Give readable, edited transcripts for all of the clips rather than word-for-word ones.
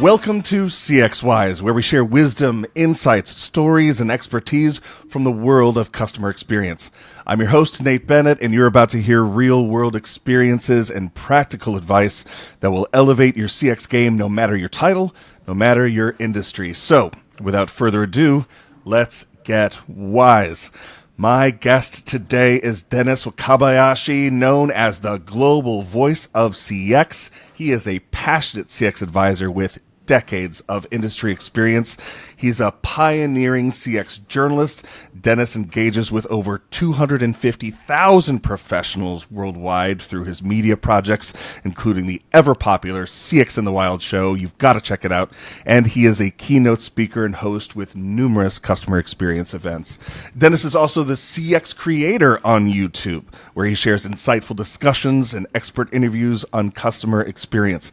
Welcome to CXWise, where we share wisdom, insights, stories, and expertise from the world of customer experience. I'm your host, Nate Bennett, and you're about to hear real-world experiences and practical advice that will elevate your CX game no matter your title, no matter your industry. So, without further ado, let's get wise. My guest today is Dennis Wakabayashi, known as the global voice of CX. He is a passionate CX advisor with decades of industry experience. He's a pioneering CX journalist. Dennis engages with over 250,000 professionals worldwide through his media projects, including the ever-popular CX in the Wild show. You've got to check it out. And he is a keynote speaker and host with numerous customer experience events. Dennis is also the CX creator on YouTube, where he shares insightful discussions and expert interviews on customer experience.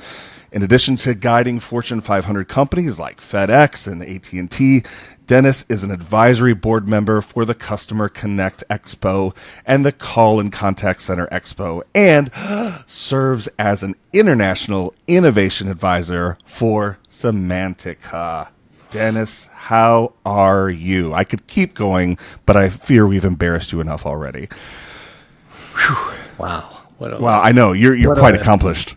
In addition to guiding Fortune 500 companies like FedEx and AT&T, Dennis is an advisory board member for the Customer Connect Expo and the Call and Contact Center Expo, and serves as an international innovation advisor for Semantica. Dennis, how are you? I could keep going, but I fear we've embarrassed you enough already. Whew. Wow. Wow, I know. You're quite accomplished.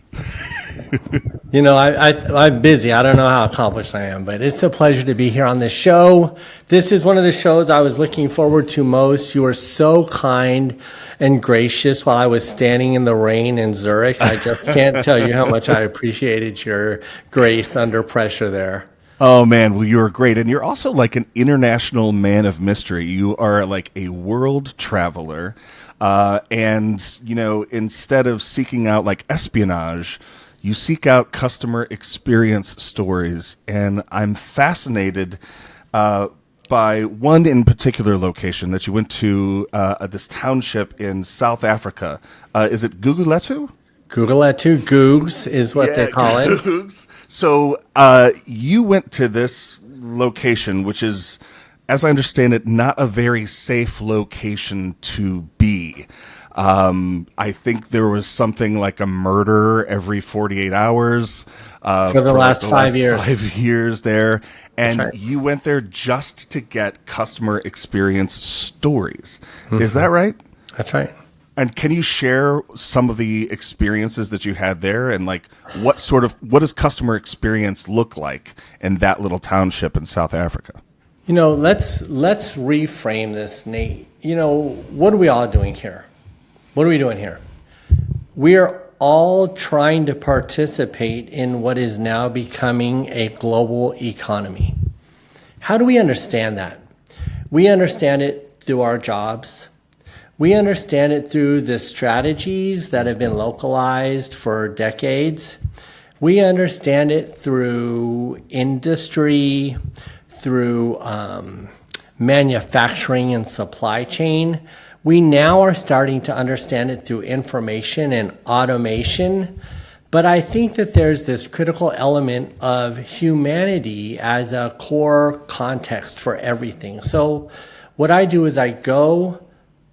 You know, I'm busy. I don't know how accomplished I am, but it's a pleasure to be here on this show. This is one of the shows I was looking forward to most. You were so kind and gracious while I was standing in the rain in Zurich. I just can't tell you how much I appreciated your grace under pressure there. Oh, man. Well, you were great. And you're also like an international man of mystery. You are like a world traveler. And, you know, instead of seeking out like espionage, you seek out customer experience stories, and I'm fascinated by one in particular location that you went to, this township in South Africa. Is it Gugulethu? Gugulethu, Googs is what they call it. Googs. So you went to this location, which is, as I understand it, not a very safe location to be. I think there was something like a murder every 48 hours for the last 5 years. 5 years there. And right. You went there just to get customer experience stories. Mm-hmm. Is that right? That's right. And can you share some of the experiences that you had there, and like what does customer experience look like in that little township in South Africa? You know, let's reframe this, Nate. You know, what are we all doing here? What are we doing here? We are all trying to participate in what is now becoming a global economy. How do we understand that? We understand it through our jobs. We understand it through the strategies that have been localized for decades. We understand it through industry, through manufacturing and supply chain. We now are starting to understand it through information and automation, but I think that there's this critical element of humanity as a core context for everything. So what I do is I go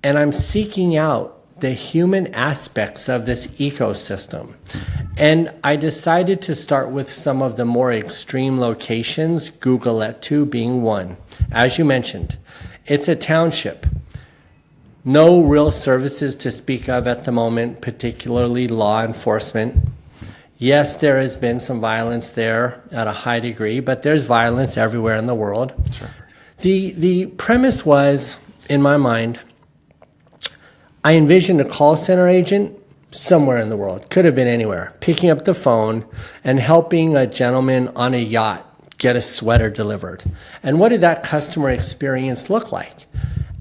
and I'm seeking out the human aspects of this ecosystem. And I decided to start with some of the more extreme locations, Gugulethu being one. As you mentioned, it's a township. No real services to speak of at the moment, particularly law enforcement. Yes, there has been some violence there at a high degree, but there's violence everywhere in the world. Sure. The premise was, in my mind, I envisioned a call center agent somewhere in the world, could have been anywhere, picking up the phone and helping a gentleman on a yacht get a sweater delivered. And what did that customer experience look like?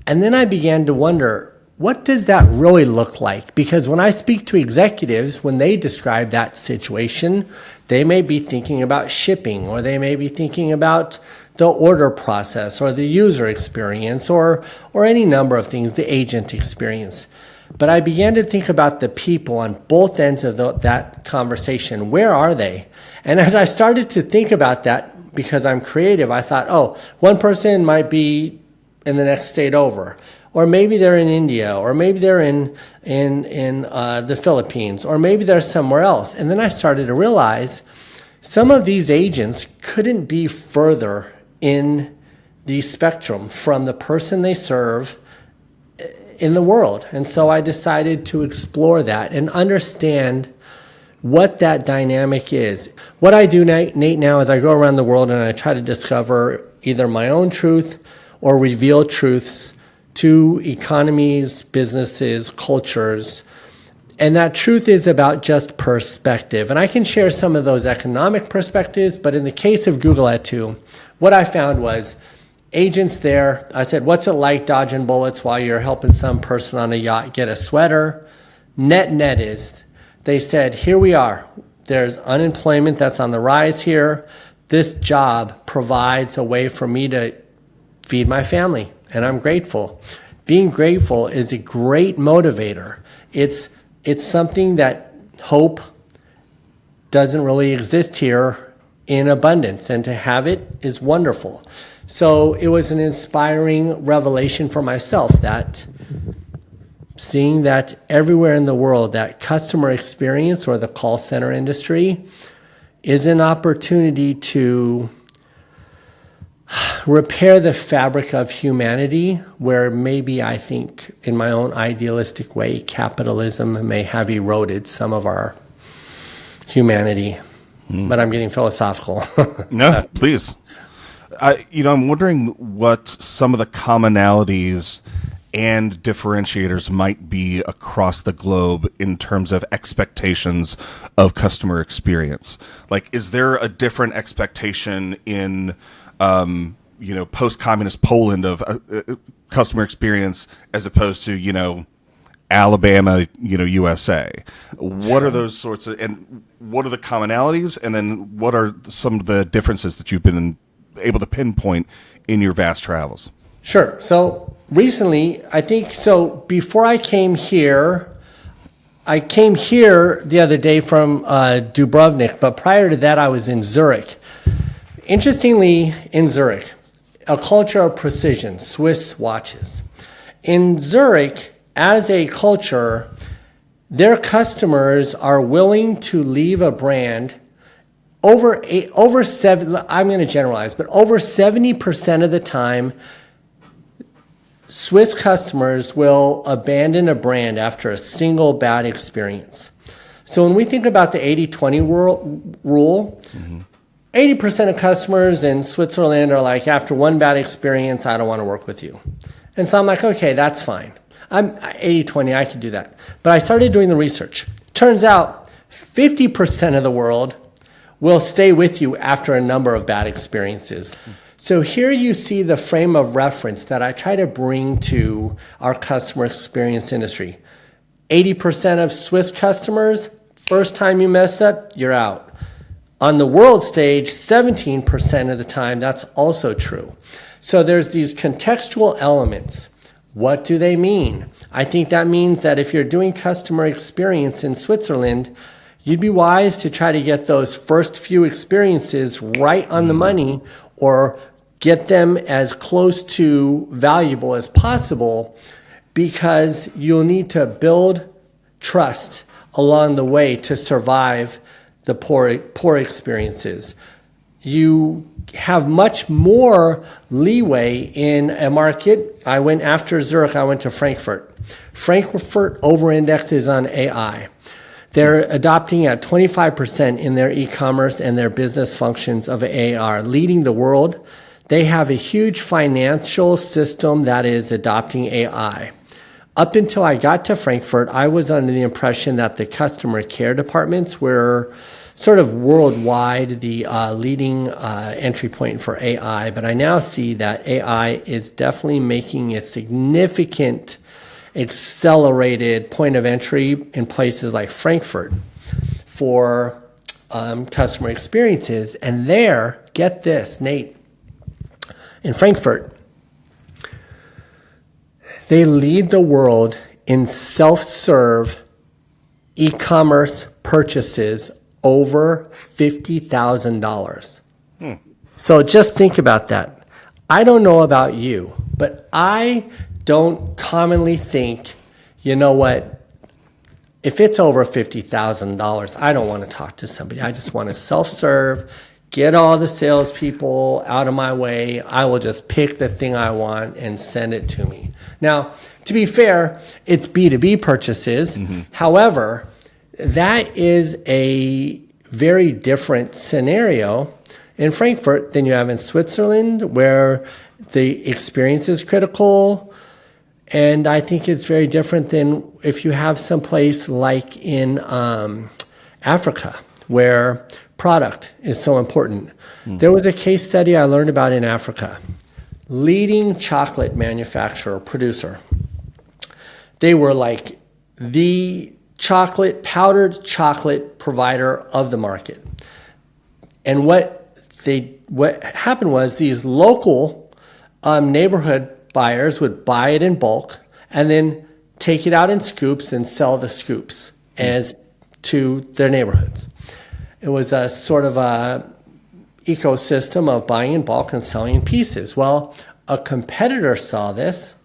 And then I began to wonder, what does that really look like? Because when I speak to executives, when they describe that situation, they may be thinking about shipping, or they may be thinking about the order process or the user experience or any number of things, the agent experience. But I began to think about the people on both ends of that conversation. Where are they? And as I started to think about that, because I'm creative, I thought, oh, one person might be in the next state over, or maybe they're in India, or maybe they're in the Philippines, or maybe they're somewhere else. And then I started to realize Some of these agents couldn't be further in the spectrum from the person they serve in the world. And so I decided to explore that and understand what that dynamic is. What I do, Nate, now is I go around the world and I try to discover either my own truth or reveal truths to economies, businesses, cultures. And that truth is about just perspective. And I can share some of those economic perspectives, but in the case of Gugulethu, what I found was agents there, I said, what's it like dodging bullets while you're helping some person on a yacht get a sweater? Net is, they said, here we are. There's unemployment that's on the rise here. This job provides a way for me to feed my family, and I'm grateful. Being grateful is a great motivator. It's something that hope doesn't really exist here in abundance, and to have it is wonderful. So it was an inspiring revelation for myself that seeing that everywhere in the world that customer experience or the call center industry is an opportunity to repair the fabric of humanity, where maybe I think in my own idealistic way, capitalism may have eroded some of our humanity. But I'm getting philosophical. No, please. I'm wondering what some of the commonalities and differentiators might be across the globe in terms of expectations of customer experience. Like, is there a different expectation in post-communist Poland of customer experience as opposed to, Alabama, USA? What are those sorts of, and what are the commonalities? And then what are some of the differences that you've been able to pinpoint in your vast travels? Sure. So recently, before I came here the other day from Dubrovnik, but prior to that, I was in Zurich. Interestingly, in Zurich, a culture of precision, Swiss watches. In Zurich, as a culture, their customers are willing to leave a brand I'm going to generalize, but over 70% of the time, Swiss customers will abandon a brand after a single bad experience. So when we think about the 80-20 rule, 80% of customers in Switzerland are like, after one bad experience, I don't want to work with you. And so I'm like, okay, that's fine. I'm 80-20, I can do that. But I started doing the research. Turns out 50% of the world will stay with you after a number of bad experiences. So here you see the frame of reference that I try to bring to our customer experience industry. 80% of Swiss customers, first time you mess up, you're out. On the world stage, 17% of the time, that's also true. So there's these contextual elements. What do they mean? I think that means that if you're doing customer experience in Switzerland, you'd be wise to try to get those first few experiences right on the money, or get them as close to valuable as possible, because you'll need to build trust along the way to survive the poor experiences. You have much more leeway in a market. After Zurich, I went to Frankfurt. Frankfurt over-indexes on AI. They're adopting at 25% in their e-commerce and their business functions of AI, leading the world. They have a huge financial system that is adopting AI. Up until I got to Frankfurt, I was under the impression that the customer care departments were sort of worldwide the leading entry point for AI. But I now see that AI is definitely making a significant accelerated point of entry in places like Frankfurt for customer experiences. And there, get this, Nate, in Frankfurt, they lead the world in self-serve e-commerce purchases over $50,000. So just think about that. I don't know about you, but I don't commonly think, you know what, if it's over $50,000, I don't want to talk to somebody. I just want to self-serve, get all the salespeople out of my way. I will just pick the thing I want and send it to me. Now, to be fair, it's B2B purchases. However, that is a very different scenario in Frankfurt than you have in Switzerland, where the experience is critical. And I think it's very different than if you have someplace like in Africa, where product is so important. There was a case study I learned about in Africa. Leading chocolate manufacturer, producer. They were like the powdered chocolate provider of the market. And what happened was these local neighborhood buyers would buy it in bulk and then take it out in scoops and sell the scoops as to their neighborhoods. It was a sort of a ecosystem of buying in bulk and selling in pieces. Well, a competitor saw this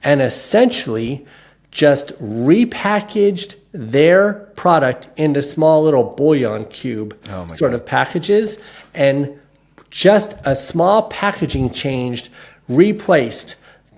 and essentially just repackaged their product into small little bouillon cube of packages, and just a small packaging change replaced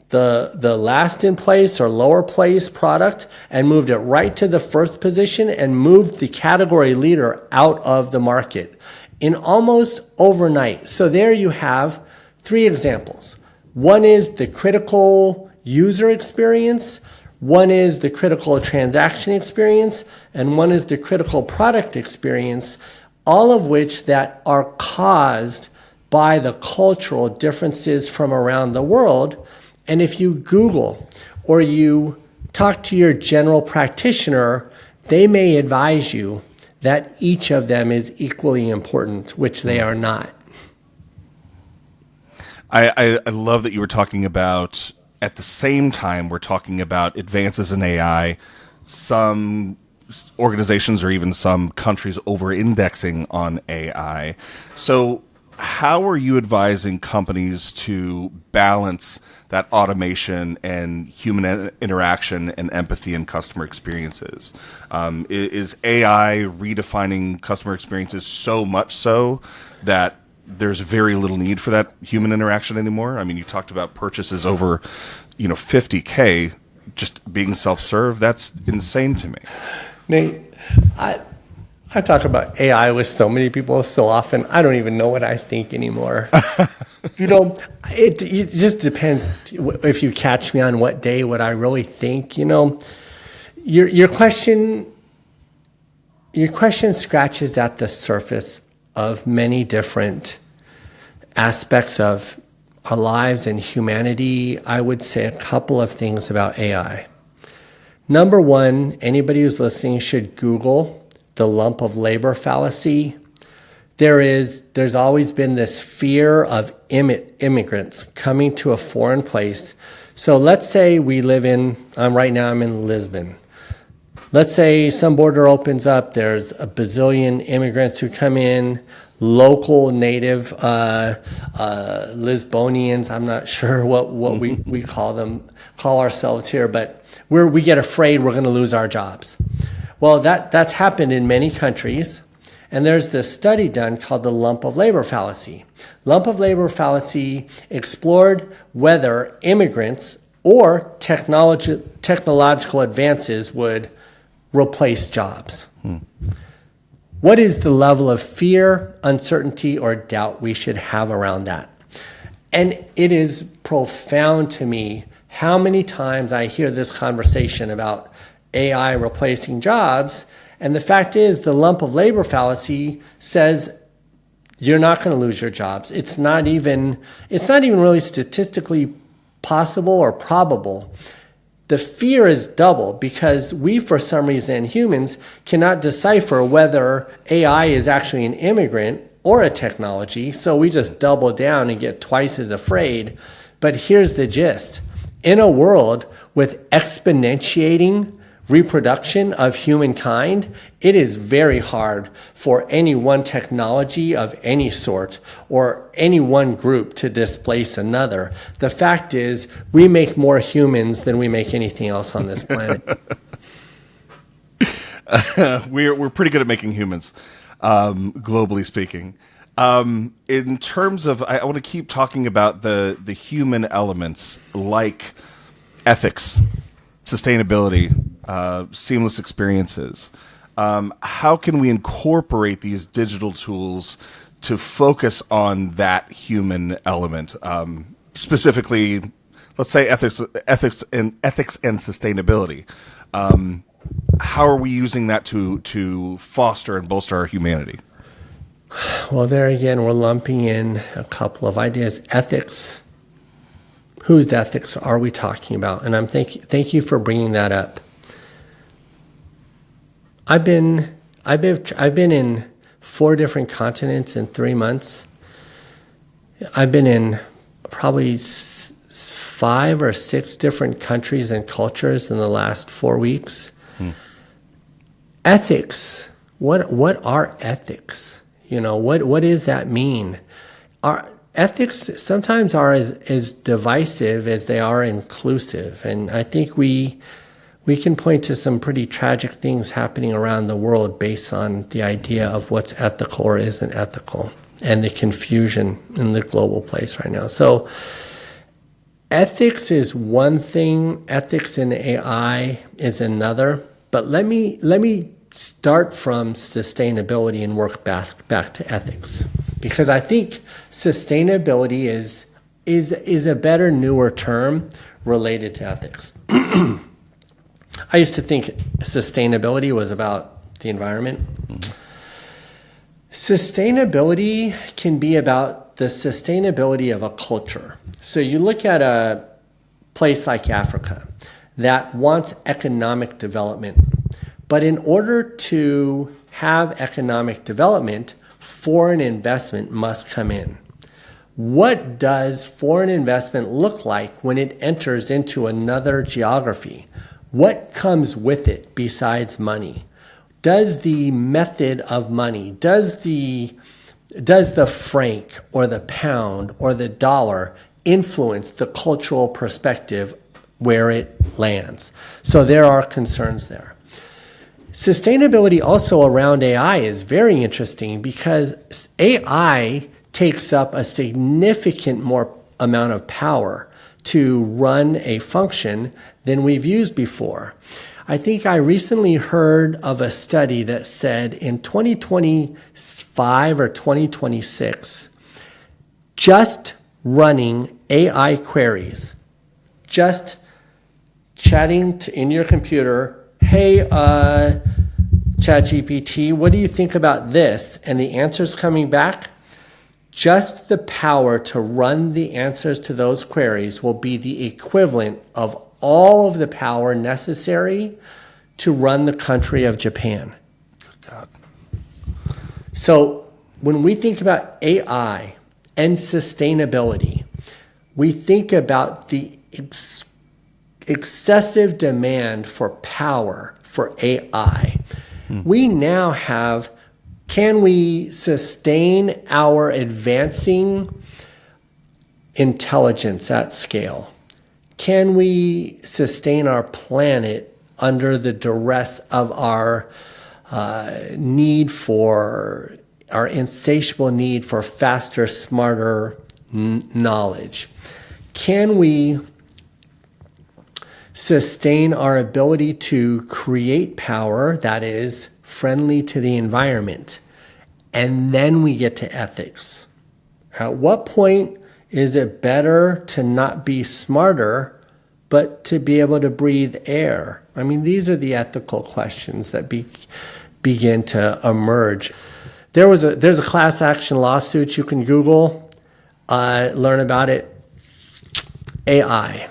the last in place or lower place product and moved it right to the first position and moved the category leader out of the market in almost overnight. So there you have three examples. One is the critical user experience, one is the critical transaction experience, and one is the critical product experience, all of which that are caused by the cultural differences from around the world. And if you Google or you talk to your general practitioner, they may advise you that each of them is equally important, which they are not. I love that you were talking about, at the same time, we're talking about advances in AI, some organizations or even some countries over-indexing on AI. So how are you advising companies to balance that automation and human interaction and empathy and customer experiences? Is AI redefining customer experiences so much so that there's very little need for that human interaction anymore? I mean, you talked about purchases over, $50K just being self-serve. That's insane to me. Nate, I talk about AI with so many people so often, I don't even know what I think anymore. It just depends if you catch me on what day, what I really think. Your question scratches at the surface of many different aspects of our lives and humanity. I would say a couple of things about AI. Number one, anybody who's listening should Google the lump of labor fallacy. There's always been this fear of immigrants coming to a foreign place. So let's say we live right now I'm in Lisbon. Let's say some border opens up, there's a bazillion immigrants who come in, local native Lisbonians, I'm not sure what we call ourselves here, but we get afraid we're going to lose our jobs. Well, that's happened in many countries, and there's this study done called the lump of labor fallacy. Lump of labor fallacy explored whether immigrants or technological advances would replace jobs. What is the level of fear, uncertainty, or doubt we should have around that? And it is profound to me how many times I hear this conversation about AI replacing jobs, and the fact is the lump of labor fallacy says you're not going to lose your jobs. It's not even really statistically possible or probable. The fear is double because we, for some reason, humans cannot decipher whether AI is actually an immigrant or a technology, so we just double down and get twice as afraid. But here's the gist. In a world with exponentiating reproduction of humankind, it is very hard for any one technology of any sort or any one group to displace another. The fact is, we make more humans than we make anything else on this planet. We're pretty good at making humans, globally speaking. In terms of, I want to keep talking about the human elements like ethics, sustainability, seamless experiences. How can we incorporate these digital tools to focus on that human element? Specifically, let's say ethics and sustainability. How are we using that to foster and bolster our humanity? Well, there again, we're lumping in a couple of ideas. Ethics. Whose ethics are we talking about? And thank you for bringing that up. I've been in 4 different continents in 3 months. I've been in probably 5 or 6 different countries and cultures in the last 4 weeks. Ethics. What are ethics? What does that mean? Our ethics sometimes are as divisive as they are inclusive, and I think we can point to some pretty tragic things happening around the world based on the idea of what's ethical or isn't ethical, and the confusion in the global place right now. So ethics is one thing, ethics in AI is another, but let me start from sustainability and work back to ethics, because I think sustainability is a better, newer term related to ethics. I used to think sustainability was about the environment. Sustainability can be about the sustainability of a culture. So you look at a place like Africa that wants economic development, but in order to have economic development, foreign investment must come in. What does foreign investment look like when it enters into another geography? What comes with it besides money? Does the method of money, does the franc or the pound or the dollar influence the cultural perspective where it lands? So there are concerns there. Sustainability also around AI is very interesting because AI takes up a significant more amount of power to run a function than we've used before. I think I recently heard of a study that said in 2025 or 2026, just running AI queries, just chatting in your computer, hey, ChatGPT, what do you think about this? And the answer's coming back. Just the power to run the answers to those queries will be the equivalent of all of the power necessary to run the country of Japan. Good God. So when we think about AI and sustainability, we think about the excessive demand for power for AI. We now have, can we sustain our advancing intelligence at scale? Can we sustain our planet under the duress of our our insatiable need for faster, smarter knowledge? Can we sustain our ability to create power that is friendly to the environment? And then we get to ethics. At what point is it better to not be smarter, but to be able to breathe air? I mean, these are the ethical questions that begin to emerge. There's a class action lawsuit you can Google, learn about it. AI.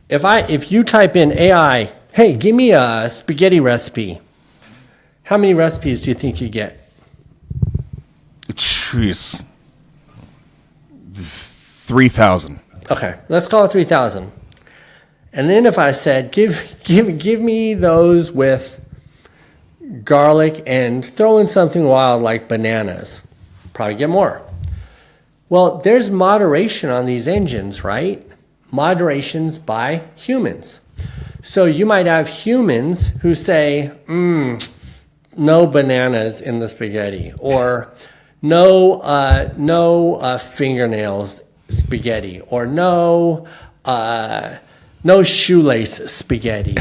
If you type in AI, hey, give me a spaghetti recipe, how many recipes do you think you get? Jeez. 3,000. Okay, let's call it 3,000. And then if I said, give me those with garlic and throw in something wild like bananas, probably get more. Well, there's moderation on these engines, right? Moderations by humans. So you might have humans who say, no bananas in the spaghetti, or no fingernails spaghetti, or no shoelace spaghetti,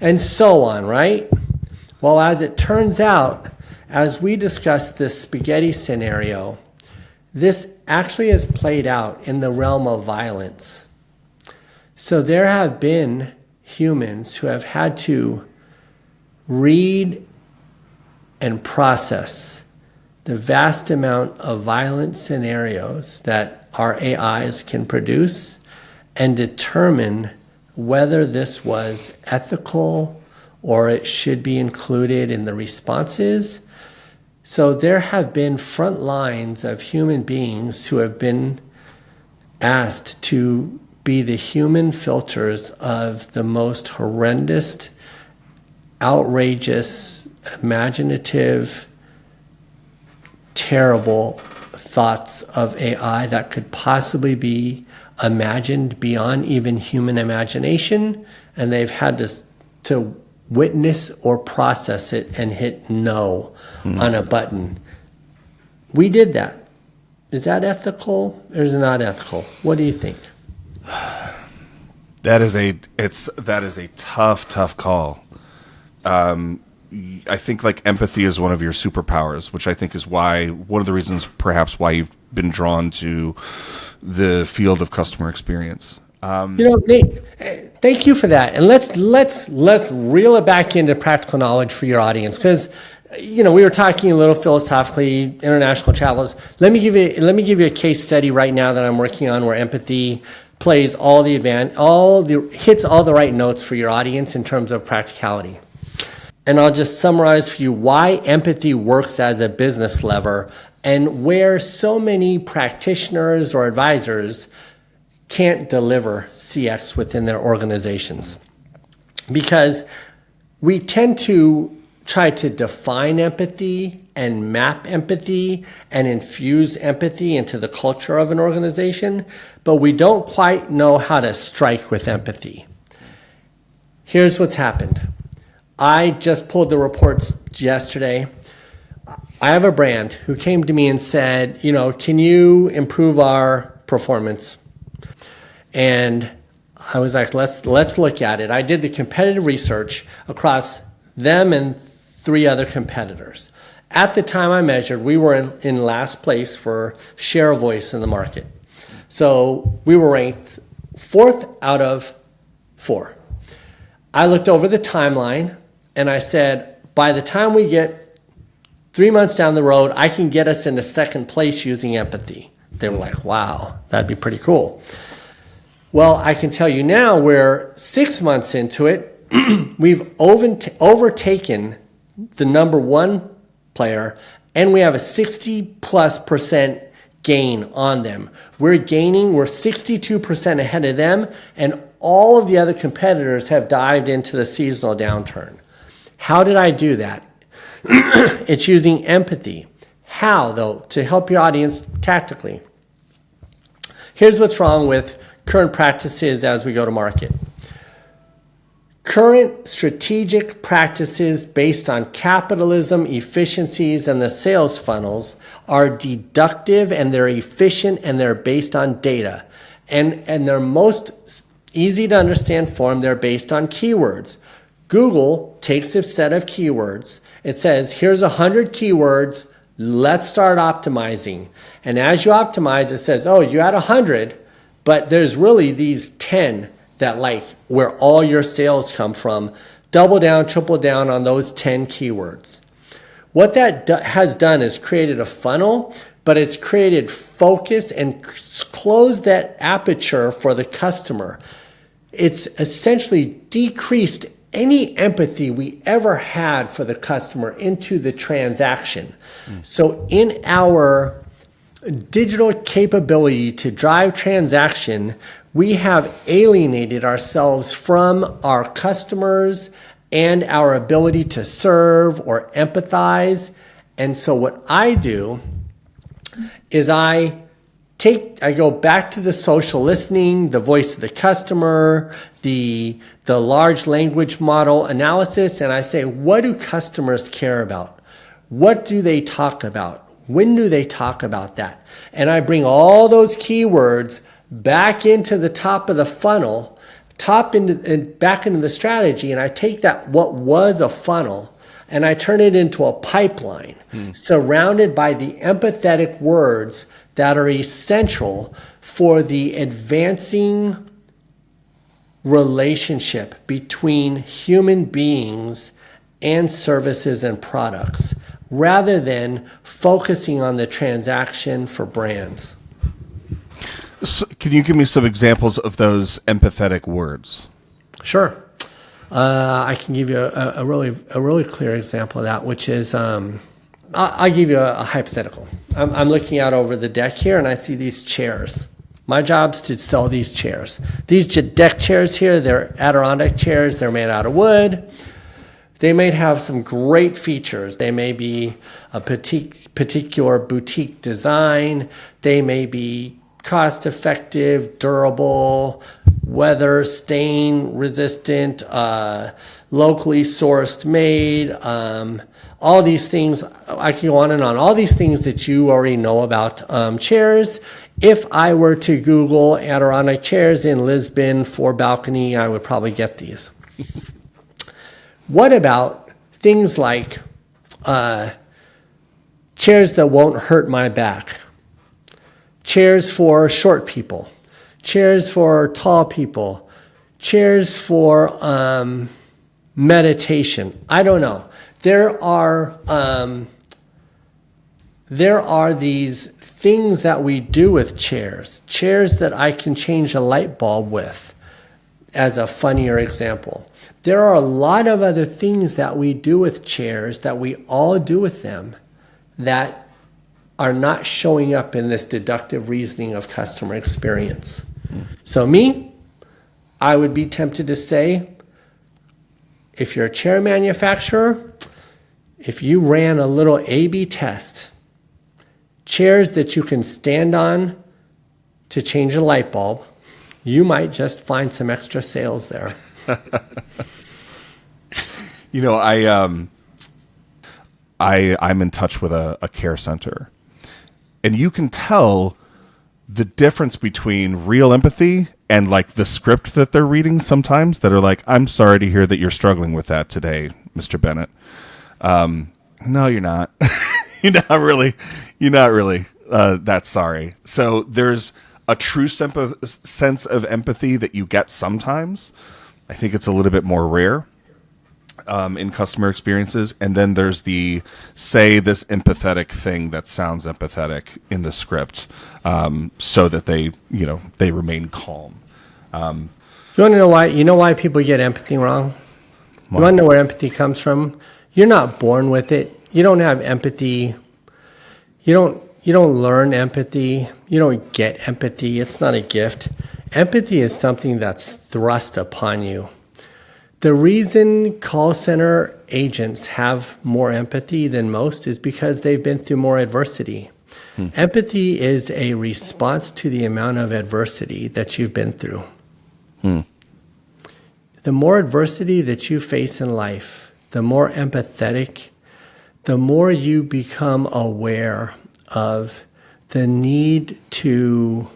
and so on, right? Well, as it turns out, as we discussed this spaghetti scenario, this actually has played out in the realm of violence. So there have been humans who have had to read and process the vast amount of violent scenarios that our AIs can produce and determine whether this was ethical or it should be included in the responses. So there have been front lines of human beings who have been asked to be the human filters of the most horrendous, outrageous, imaginative, terrible thoughts of AI that could possibly be imagined beyond even human imagination, and they've had to witness or process it and hit no on a button. We did that. Is that ethical or is it not ethical? What do you think? That is a tough call. I think like empathy is one of your superpowers, which I think is one of the reasons perhaps why you've been drawn to the field of customer experience. Nate, thank you for that. And let's reel it back into practical knowledge for your audience, because we were talking a little philosophically, international travels. Let me give you a case study right now that I'm working on where empathy plays hits all the right notes for your audience in terms of practicality. And I'll just summarize for you why empathy works as a business lever and where so many practitioners or advisors can't deliver CX within their organizations. Because we tend to try to define empathy and map empathy and infuse empathy into the culture of an organization, but we don't quite know how to strike with empathy. Here's what's happened. I just pulled the reports yesterday. I have a brand who came to me and said, can you improve our performance? And I was like, let's look at it. I did the competitive research across them and 3 other competitors. At the time I measured, we were in last place for share of voice in the market. So we were ranked 4th out of 4. I looked over the timeline and I said, by the time we get 3 months down the road, I can get us into 2nd place using empathy. They were like, wow, that'd be pretty cool. Well, I can tell you now we're 6 months into it. We've overtaken the number 1 player, and we have a 60+% gain on them. We're 62% ahead of them, and all of the other competitors have dived into the seasonal downturn. How did I do that? It's using empathy. How, though, to help your audience tactically? Here's what's wrong with current practices as we go to market. Current strategic practices based on capitalism, efficiencies, and the sales funnels are deductive, and they're efficient, and they're based on data. And they're most easy to understand form, they're based on keywords. Google takes a set of keywords. It says, here's 100 keywords. Let's start optimizing. And as you optimize, it says, oh, you had 100, but there's really these 10 that where all your sales come from. Double down, triple down on those 10 keywords. What that has done is created a funnel, but it's created focus and closed that aperture for the customer. It's essentially decreased any empathy we ever had for the customer into the transaction. So in our digital capability to drive transaction, we have alienated ourselves from our customers and our ability to serve or empathize. And so what I do is I go back to the social listening, the voice of the customer, the large language model analysis, and I say, what do customers care about? What do they talk about? When do they talk about that? And I bring all those keywords back into the top of the funnel, back into the strategy, and I take that what was a funnel and I turn it into a pipeline surrounded by the empathetic words that are essential for the advancing relationship between human beings and services and products, rather than focusing on the transaction for brands. So can you give me some examples of those empathetic words? Sure. I can give you a really clear example of that, which is, I'll give you a hypothetical. I'm looking out over the deck here and I see these chairs. My job's to sell these chairs. These deck chairs here, they're Adirondack chairs. They're made out of wood. They may have some great features. They may be a particular boutique design. They may be cost-effective, durable, weather, stain resistant, locally sourced made, all these things. I can go on and on. All these things that you already know about chairs. If I were to Google Adirondack chairs in Lisbon for balcony, I would probably get these. What about things like chairs that won't hurt my back? Chairs for short people, chairs for tall people, chairs for meditation. I don't know. There are these things that we do with chairs that I can change a light bulb with, as a funnier example. There are a lot of other things that we do with chairs, that we all do with them, that are not showing up in this deductive reasoning of customer experience. So I would be tempted to say, if you're a chair manufacturer, if you ran a little A/B test, chairs that you can stand on to change a light bulb, you might just find some extra sales there. You know, I'm in touch with a care center, and you can tell the difference between real empathy and like the script that they're reading sometimes, that are like, I'm sorry to hear that you're struggling with that today, Mr. Bennett. No, you're not. You're not really that sorry. So there's a true sense of empathy that you get sometimes. I think it's a little bit more rare in customer experiences. And then there's say this empathetic thing that sounds empathetic in the script, so that they remain calm. You want to know why? You know why people get empathy wrong? You want to know where empathy comes from? You're not born with it. You don't have empathy. You don't learn empathy. You don't get empathy. It's not a gift. Empathy is something that's thrust upon you. The reason call center agents have more empathy than most is because they've been through more adversity. Empathy is a response to the amount of adversity that you've been through. The more adversity that you face in life, the more empathetic, the more you become aware of the need to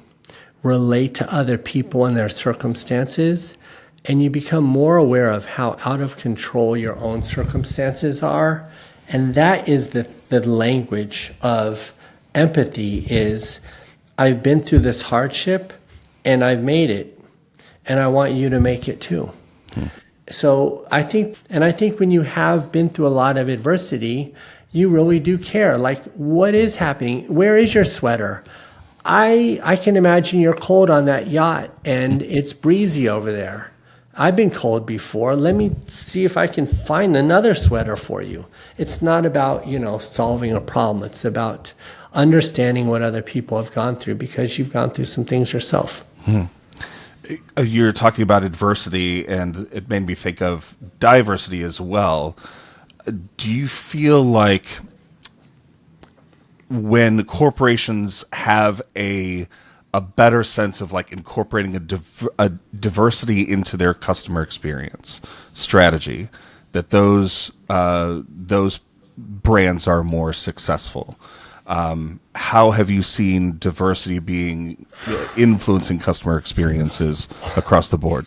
relate to other people and their circumstances, and you become more aware of how out of control your own circumstances are. And that is the language of empathy is, I've been through this hardship and I've made it, and I want you to make it too. So I think when you have been through a lot of adversity, you really do care. Like, what is happening? Where is your sweater? I can imagine you're cold on that yacht and it's breezy over there. I've been cold before. Let me see if I can find another sweater for you. It's not about, solving a problem. It's about understanding what other people have gone through, because you've gone through some things yourself. You're talking about adversity, and it made me think of diversity as well. Do you feel like when corporations have a a better sense of like incorporating a diversity into their customer experience strategy, that those brands are more successful. How have you seen diversity being influencing customer experiences across the board?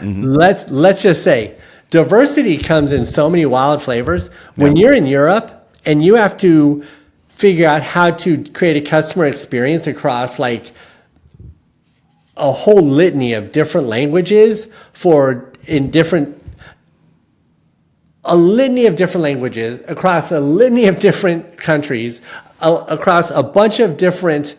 Let's just say diversity comes in so many wild flavors. When you're in Europe and you have to figure out how to create a customer experience across like a whole litany of different languages a litany of different languages across a litany of different countries, across a bunch of different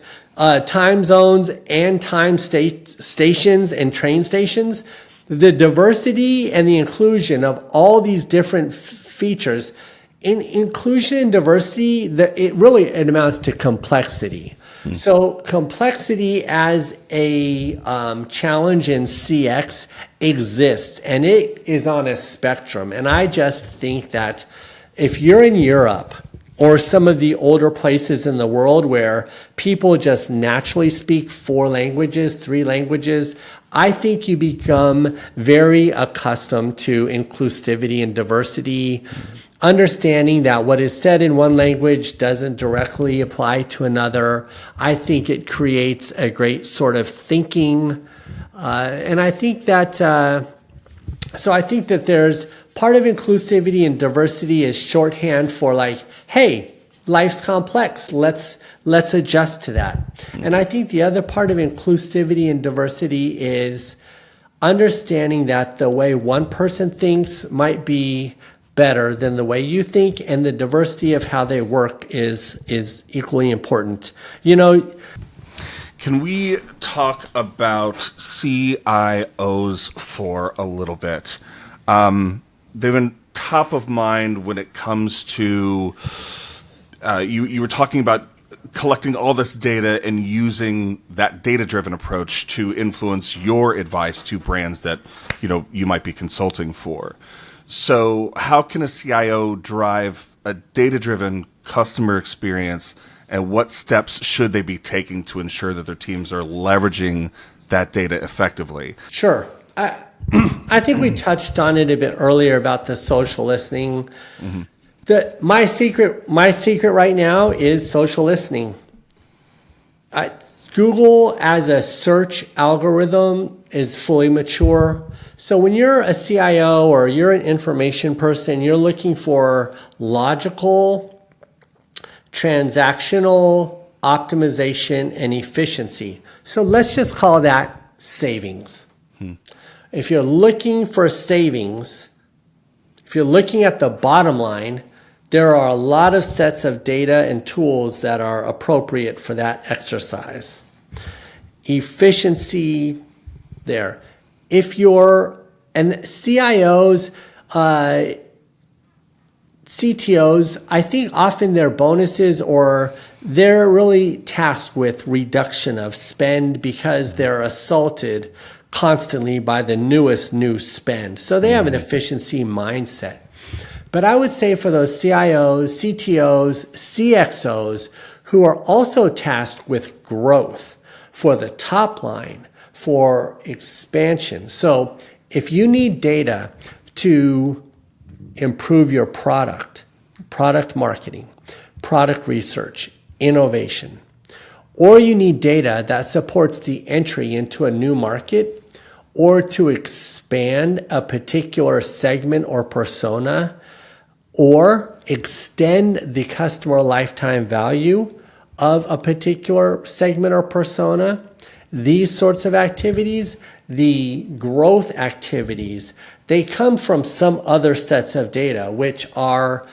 time zones and stations and train stations. The diversity and the inclusion of all these different features, in inclusion and diversity, it amounts to complexity. So complexity as a challenge in CX exists, and it is on a spectrum. And I just think that if you're in Europe or some of the older places in the world where people just naturally speak 4 languages, 3 languages, I think you become very accustomed to inclusivity and diversity, understanding that what is said in one language doesn't directly apply to another. I think it creates a great sort of thinking. And I think that, so I think that there's part of inclusivity and diversity is shorthand for like, hey, life's complex. Let's adjust to that. And I think the other part of inclusivity and diversity is understanding that the way one person thinks might be better than the way you think, and the diversity of how they work is equally important. You know, can we talk about CIOs for a little bit? They've been top of mind when it comes to you were talking about collecting all this data and using that data-driven approach to influence your advice to brands that you might be consulting for. So how can a CIO drive a data-driven customer experience, and what steps should they be taking to ensure that their teams are leveraging that data effectively? Sure. I think we touched on it a bit earlier about the social listening. My secret right now is social listening. Google as a search algorithm is fully mature. So when you're a CIO or you're an information person, you're looking for logical, transactional optimization and efficiency. So let's just call that savings. If you're looking for savings, if you're looking at the bottom line, there are a lot of sets of data and tools that are appropriate for that exercise. Efficiency there. And CIOs, CTOs, I think often their bonuses or they're really tasked with reduction of spend because they're assaulted constantly by the newest new spend. So they have an efficiency mindset. But I would say for those CIOs, CTOs, CXOs who are also tasked with growth for the top line, for expansion. So if you need data to improve your product marketing, product research, innovation, or you need data that supports the entry into a new market or to expand a particular segment or persona, or extend the customer lifetime value of a particular segment or persona, these sorts of activities, the growth activities, they come from some other sets of data which are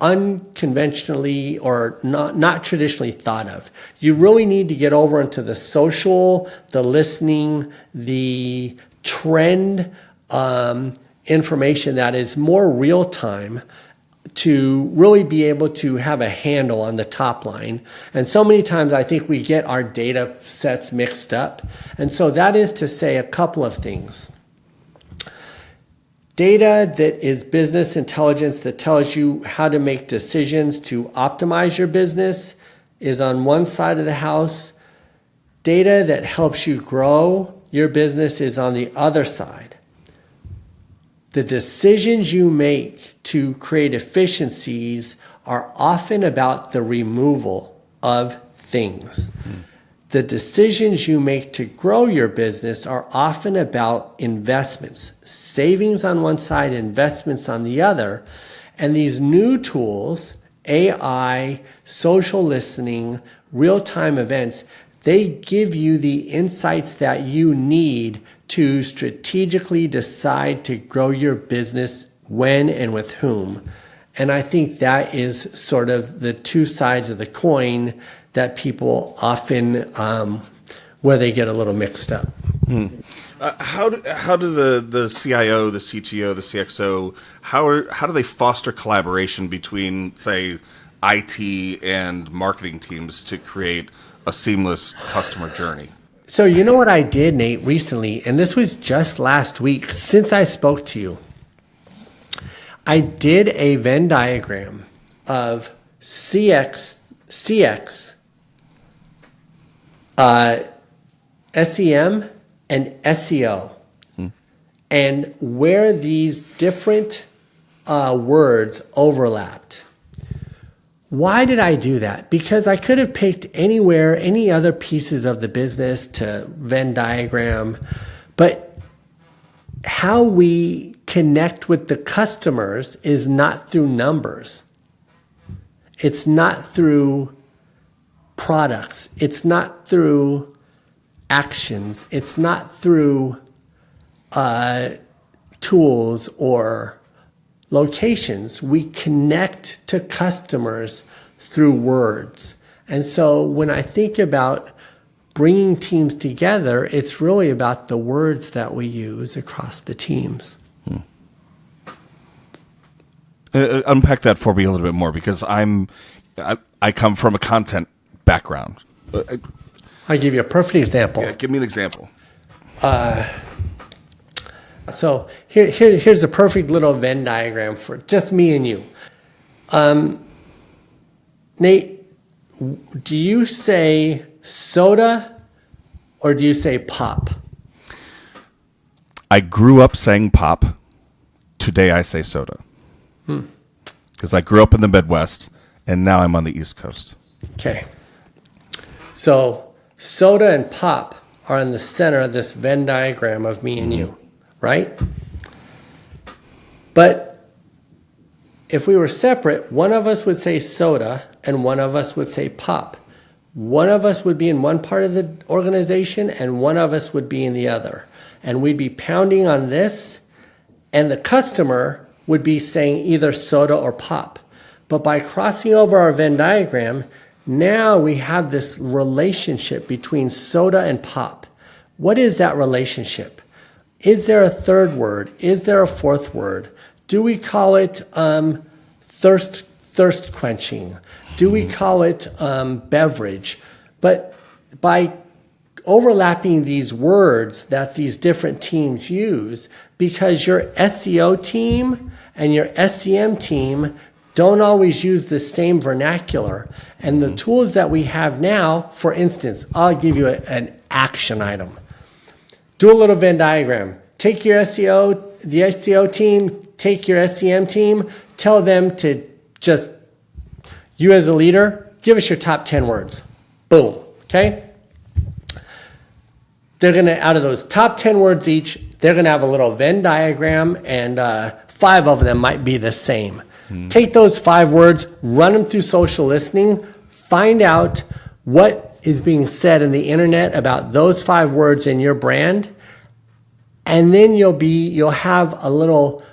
unconventionally or not traditionally thought of. You really need to get over into the social, the listening, the trend information that is more real time to really be able to have a handle on the top line. And so many times I think we get our data sets mixed up. And so that is to say a couple of things. Data that is business intelligence that tells you how to make decisions to optimize your business is on one side of the house. Data that helps you grow your business is on the other side. The decisions you make to create efficiencies are often about the removal of things. The decisions you make to grow your business are often about investments, savings on one side, investments on the other. And these new tools, AI, social listening, real-time events, they give you the insights that you need to strategically decide to grow your business when and with whom. And I think that is sort of the two sides of the coin that people often, where they get a little mixed up. How do the CIO, the CTO, the CXO, how do they foster collaboration between, say, IT and marketing teams to create a seamless customer journey? So you know what I did, Nate, recently, and this was just last week since I spoke to you. I did a Venn diagram of CX, SEM, and SEO, and where these different words overlapped. Why did I do that? Because I could have picked anywhere, any other pieces of the business to Venn diagram, but how we connect with the customers is not through numbers. It's not through products. It's not through actions. It's not through tools or locations. We connect to customers through words. And so when I think about bringing teams together, it's really about the words that we use across the teams. Unpack that for me a little bit more, because I come from a content background. I'll give you a perfect example. Yeah, give me an example. So here's a perfect little Venn diagram for just me and you. Nate, do you say soda or do you say pop? I grew up saying pop. Today I say soda. Because I grew up in the Midwest, and now I'm on the East Coast. Okay. So soda and pop are in the center of this Venn diagram of me and you, right? But if we were separate, one of us would say soda and one of us would say pop. One of us would be in one part of the organization and one of us would be in the other. And we'd be pounding on this, and the customer would be saying either soda or pop. But by crossing over our Venn diagram, now we have this relationship between soda and pop. What is that relationship? Is there a third word? Is there a fourth word? Do we call it thirst quenching? Do we call it beverage? But by overlapping these words that these different teams use, because your SEO team and your SEM team don't always use the same vernacular. And the tools that we have now, for instance, I'll give you an action item. Do a little Venn diagram. Take your the SEO team, take your SEM team, tell them to just, you as a leader, give us your top 10 words. Boom, okay? They're gonna, out of those top 10 words each, they're gonna have a little Venn diagram, and 5 of them might be the same. Take those 5 words, run them through social listening, find out what is being said in the internet about those 5 words in your brand, and then you'll have a little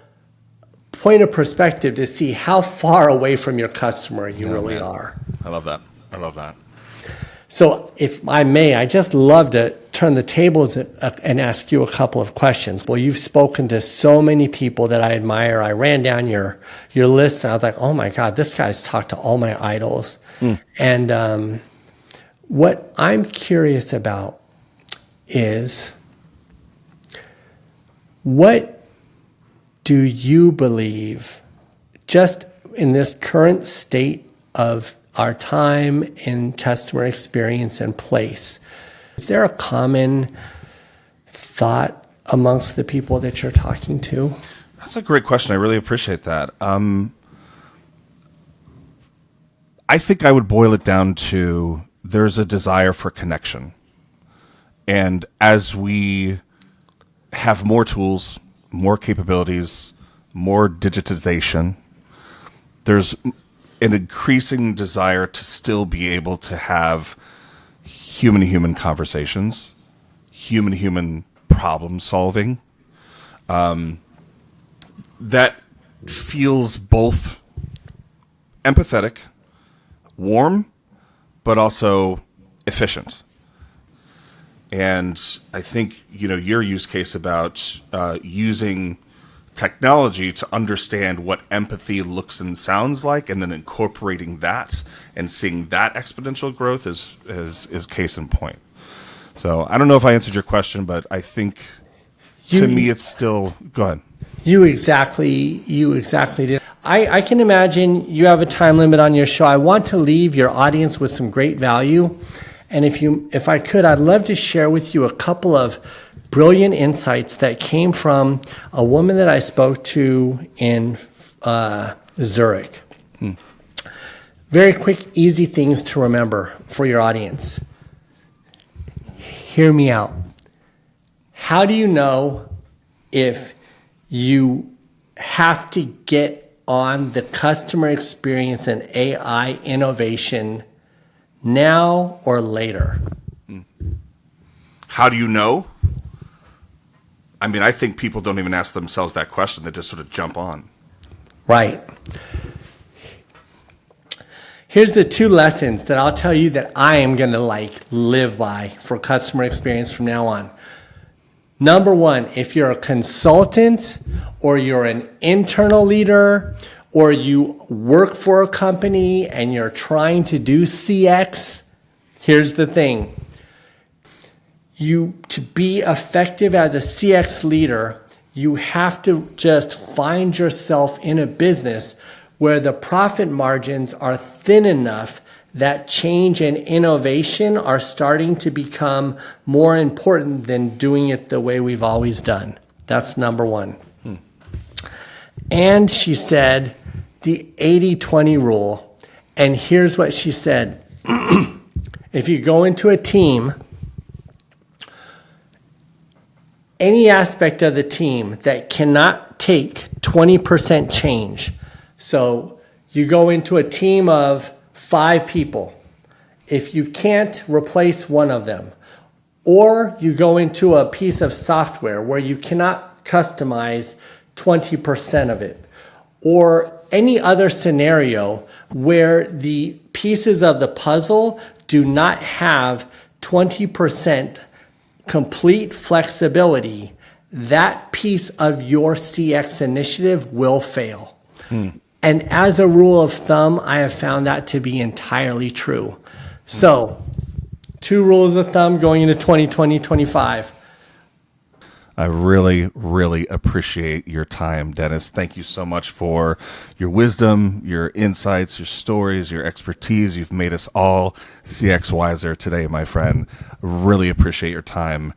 point of perspective to see how far away from your customer you really are. I love that. I love that. So if I may, I just love to turn the tables and ask you a couple of questions. Well, you've spoken to so many people that I admire. I ran down your list and I was like, oh my God, this guy's talked to all my idols. And what I'm curious about is, what do you believe, just in this current state of our time in customer experience and place, Is there a common thought amongst the people that you're talking to? That's a great question. I really appreciate that. I think I would boil it down to there's a desire for connection. And as we have more tools, more capabilities, more digitization, there's an increasing desire to still be able to have human-to-human conversations, human-to-human problem solving, that feels both empathetic, warm, but also efficient. And I think, your use case about using technology to understand what empathy looks and sounds like, and then incorporating that and seeing that exponential growth is case in point. So I don't know if I answered your question, but I think to me it's still, go ahead. You exactly did. I can imagine you have a time limit on your show. I want to leave your audience with some great value. And if I could, I'd love to share with you a couple of brilliant insights that came from a woman that I spoke to in Zurich. Very quick, easy things to remember for your audience. Hear me out. How do you know if you have to get on the customer experience and AI innovation now or later? How do you know? I mean, I think people don't even ask themselves that question. They just sort of jump on. Right. Here's the two lessons that I'll tell you that I am going to live by for customer experience from now on. Number one, if you're a consultant or you're an internal leader or you work for a company and you're trying to do CX, here's the thing. To be effective as a CX leader, you have to just find yourself in a business where the profit margins are thin enough that change and innovation are starting to become more important than doing it the way we've always done. That's number one. And she said the 80-20 rule. And here's what she said. If you go into a team, any aspect of the team that cannot take 20% change. So you go into a team of 5 people. If you can't replace one of them, or you go into a piece of software where you cannot customize 20% of it, or any other scenario where the pieces of the puzzle do not have 20% complete flexibility, that piece of your CX initiative will fail. And as a rule of thumb, I have found that to be entirely true. So, 2 rules of thumb going into 2020-25. I really, really appreciate your time, Dennis. Thank you so much for your wisdom, your insights, your stories, your expertise. You've made us all CX wiser today, my friend. Really appreciate your time.